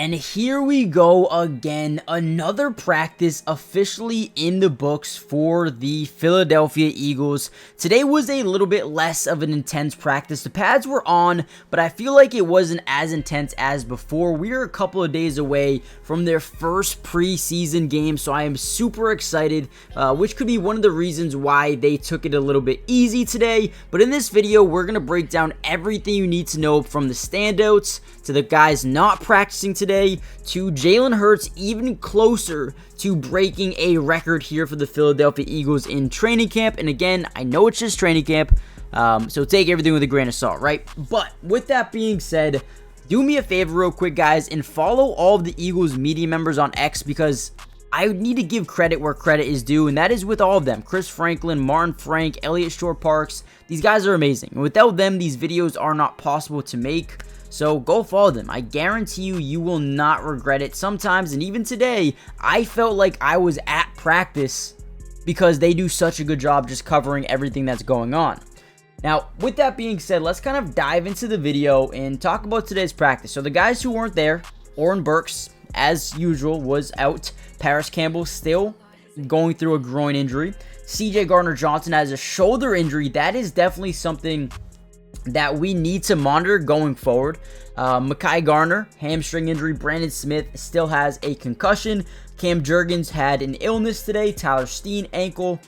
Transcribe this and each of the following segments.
And here we go again, another practice officially in the books for the Philadelphia Eagles. Today was a little bit less of an intense practice. The pads were on, but I feel like it wasn't as intense as before. We are a couple of days away from their first preseason game, so I am super excited, which could be one of the reasons why they took it a little bit easy today. But in this video, we're going to break down everything you need to know from the standouts to the guys not practicing today to Jalen Hurts even closer to breaking a record here for the Philadelphia Eagles in training camp. And again, I know it's just training camp, so take everything with a grain of salt, right? But with that being said, do me a favor real quick, guys, and follow all of the Eagles media members on X, because I need to give credit where credit is due, and that is with all of them. Chris Franklin, Martin Frank, Elliott Shore-Parks. These guys are amazing. And without them, these videos are not possible to make. So go follow them. I guarantee you, you will not regret it. Sometimes, and even today, I felt like I was at practice because they do such a good job just covering everything that's going on. Now, with that being said, let's kind of dive into the video and talk about today's practice. So the guys who weren't there, Oren Burks, as usual, was out. Paris Campbell still going through a groin injury. CJ Gardner-Johnson has a shoulder injury. That is definitely something that we need to monitor going forward. Mekhi Garner, hamstring injury. Brandon Smith still has a concussion. Cam Jurgens had an illness today. Tyler Steen, ankle.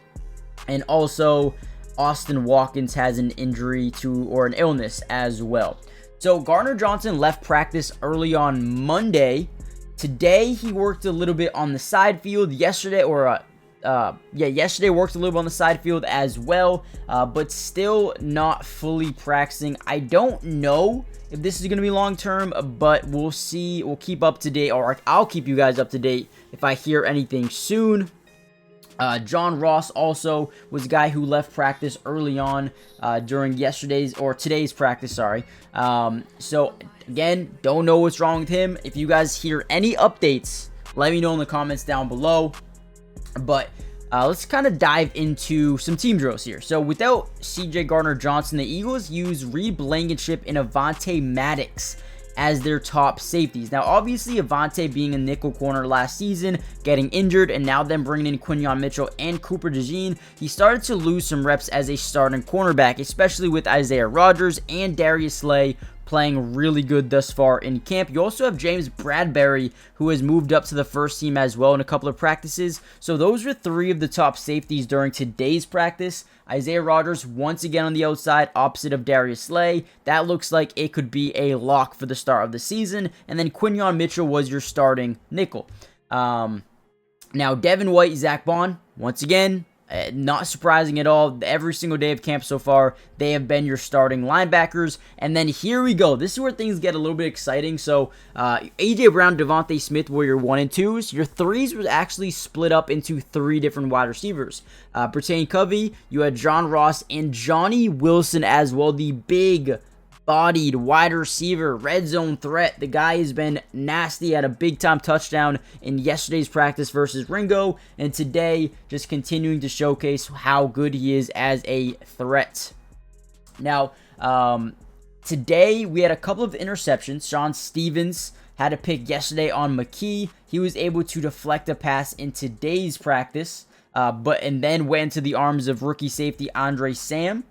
And also Austin Watkins has an injury or an illness as well. So Gardner-Johnson left practice early on Monday. Today he worked a little bit on the side field. Yesterday worked a little bit on the side field as well, but still not fully practicing. I don't know if this is going to be long term, but we'll see. We'll keep up to date, or I'll keep you guys up to date if I hear anything soon. John Ross also was a guy who left practice early on during today's practice, sorry. So again, don't know what's wrong with him. If you guys hear any updates, let me know in the comments down below. But let's kind of dive into some team drills here. So without CJ Gardner-Johnson, the Eagles use Reed Blankenship and Avonte Maddox as their top safeties. Now, obviously, Avonte being a nickel corner last season, getting injured, and now then bringing in Quinyon Mitchell and Cooper DeJean, he started to lose some reps as a starting cornerback, especially with Isaiah Rodgers and Darius Slay playing really good thus far in camp. You also have James Bradbury, who has moved up to the first team as well in a couple of practices. So those are three of the top safeties during today's practice. Isaiah Rodgers once again on the outside, opposite of Darius Slay. That looks like it could be a lock for the start of the season. And then Quinyon Mitchell was your starting nickel. Now, Devin White, Zach Bond, once again, not surprising at all. Every single day of camp so far, they have been your starting linebackers. And then here we go. This is where things get a little bit exciting. So, A.J. Brown, Devontae Smith were your 1 and 2s. Your 3s was actually split up into 3 different wide receivers. Bertain Covey, you had John Ross and Johnny Wilson as well. The big-bodied wide receiver, red zone threat. The guy has been nasty, had a big-time touchdown in yesterday's practice versus Ringo, and today just continuing to showcase how good he is as a threat. Now, today we had a couple of interceptions. Sean Stevens had a pick yesterday on McKee. He was able to deflect a pass in today's practice, and then went into the arms of rookie safety Andre Sam,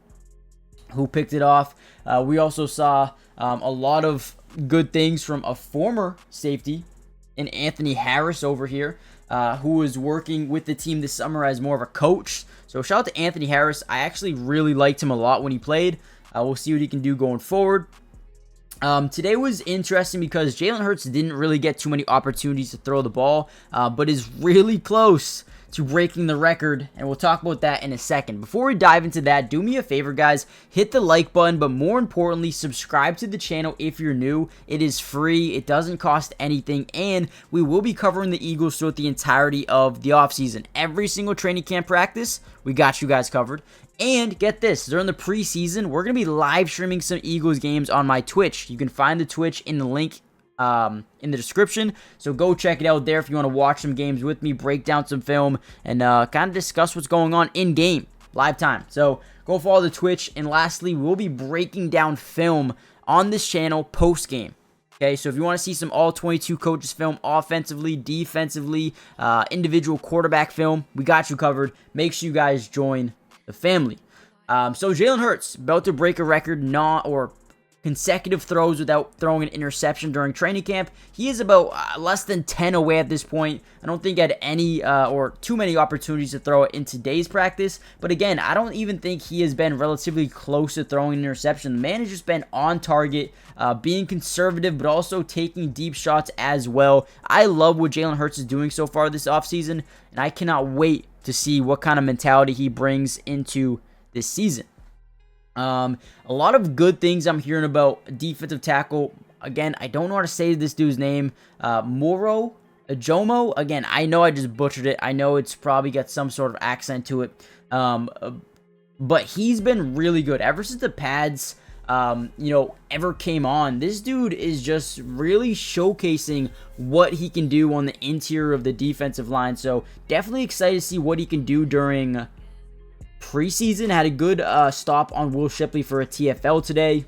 who picked it off. We also saw a lot of good things from a former safety in Anthony Harris over here, who was working with the team this summer as more of a coach. So shout out to Anthony Harris. I actually really liked him a lot when he played. We'll see what he can do going forward. Today was interesting because Jalen Hurts didn't really get too many opportunities to throw the ball, but is really close to breaking the record, and we'll talk about that in a second. Before we dive into that, do me a favor, guys, hit the like button, but more importantly, subscribe to the channel if you're new. It is free, it doesn't cost anything, and we will be covering the Eagles throughout the entirety of the offseason. Every single training camp practice, we got you guys covered. And get this, during the preseason, we're going to be live streaming some Eagles games on my Twitch. You can find the Twitch in the link in the description, so go check it out there if you want to watch some games with me, break down some film, and kind of discuss what's going on in game, live time. So go follow the Twitch, and lastly, we'll be breaking down film on this channel post game. Okay, so if you want to see some all 22 coaches film offensively, defensively, individual quarterback film, we got you covered. Make sure you guys join the family. So Jalen Hurts about to break a record, consecutive throws without throwing an interception during training camp. He is about less than 10 away at this point. I don't think he had any or too many opportunities to throw it in today's practice. But again, I don't even think he has been relatively close to throwing an interception. The man has just been on target, being conservative, but also taking deep shots as well. I love what Jalen Hurts is doing so far this offseason, and I cannot wait to see what kind of mentality he brings into this season. A lot of good things I'm hearing about defensive tackle. Again, I don't know how to say this dude's name. Moro Ajomo. Again, I know I just butchered it. I know it's probably got some sort of accent to it. But he's been really good ever since the pads, ever came on. This dude is just really showcasing what he can do on the interior of the defensive line. So definitely excited to see what he can do during preseason. Had a good stop on Will Shipley for a TFL today.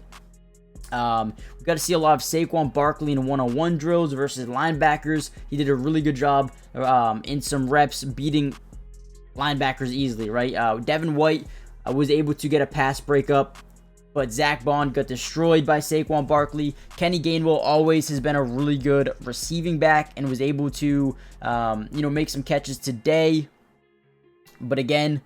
We got to see a lot of Saquon Barkley in one-on-one drills versus linebackers. He did a really good job in some reps beating linebackers easily, right? Devin White was able to get a pass breakup, but Zach Bond got destroyed by Saquon Barkley. Kenny Gainwell always has been a really good receiving back and was able to, make some catches today. But again,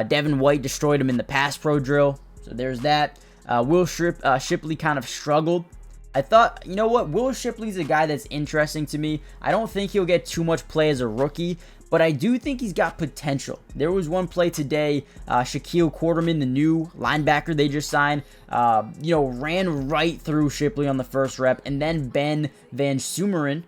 Devin White destroyed him in the pass pro drill. So there's that. Will Shipley kind of struggled. I thought, Will Shipley's a guy that's interesting to me. I don't think he'll get too much play as a rookie, but I do think he's got potential. There was one play today, Shaquille Quarterman, the new linebacker they just signed, ran right through Shipley on the first rep, and then Ben Van Sumeren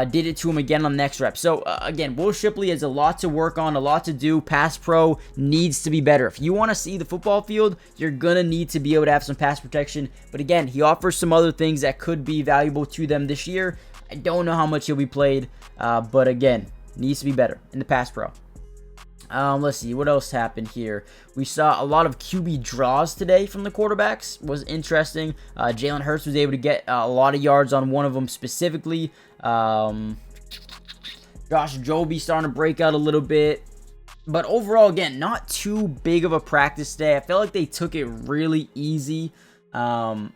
did it to him again on the next rep. So, again, Will Shipley has a lot to work on, a lot to do. Pass pro needs to be better. If you want to see the football field, you're going to need to be able to have some pass protection. But again, he offers some other things that could be valuable to them this year. I don't know how much he'll be played, but again, needs to be better in the pass pro. Let's see, what else happened here? We saw a lot of QB draws today from the quarterbacks. Was interesting. Jalen Hurts was able to get a lot of yards on one of them specifically. Josh Joby starting to break out a little bit. But overall, again, not too big of a practice today. I felt like they took it really easy. But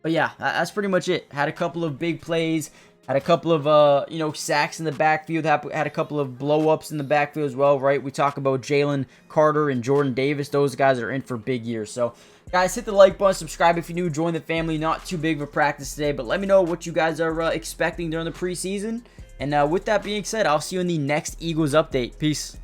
yeah, that's pretty much it. Had a couple of big plays. Had a couple of, sacks in the backfield. Had a couple of blow-ups in the backfield as well, right? We talk about Jalen Carter and Jordan Davis. Those guys are in for big years. So, guys, hit the like button. Subscribe if you're new. Join the family. Not too big of a practice today, but let me know what you guys are expecting during the preseason. And with that being said, I'll see you in the next Eagles update. Peace.